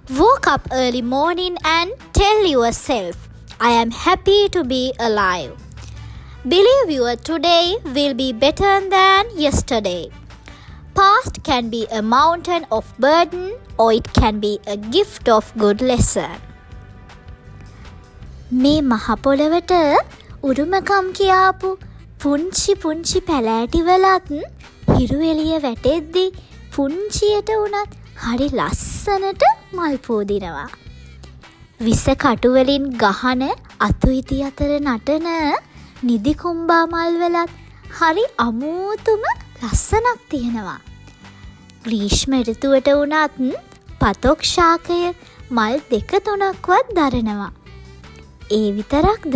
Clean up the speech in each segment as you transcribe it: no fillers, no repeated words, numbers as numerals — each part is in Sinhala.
Woke up early morning and tell yourself, I am happy to be alive. Believe your today will be better than yesterday. Past can be a mountain of burden or it can be a gift of good lesson. මේ මහ පොළවට උරුමකම් කියාපු පුංචි පැලෑටි වලත් හිරු එළිය වැටෙද්දි පුංචියට උනත් හරි ලස්සනට මල් පෝදිනවා. විස කටු වලින් ගහන අතු ඉති අතර නටන නිදි කුම්බා මල් වලත් හරි අමෝතුම ලස්සනක් තියෙනවා. ග්‍රීෂ්ම ඍතුවට උනත් පතොක් ශාකය මල් දෙක තුනක්වත් දරනවා. ඒ විතරක්ද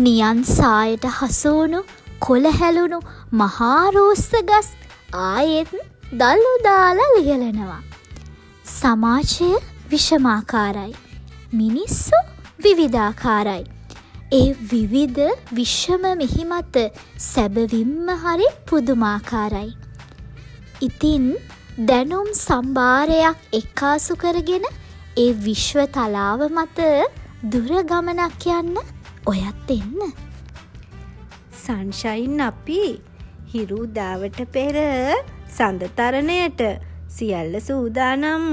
නියන් සායට හසුණු කොළ හැලුණු මහා රෝස්ස ගස් ආයෙත් දළු දාලා ලියලනවා. සමාජය විෂමාකාරයි. මිනිස්සු විවිධාකාරයි. ඒ විවිධ විෂම මිහිමත සැබවින්ම හරි පුදුමාකාරයි. ඉතින් දැනුම් සම්භාරයක් එක්කාසු කරගෙන ඒ විශ්ව තලාව මත දුර ගමනක් යන්න ඔයත් එන්න. සන්ෂයින් අපි හිරු දාවට පෙර සඳ තරණයට සියල්ල සූදානම්.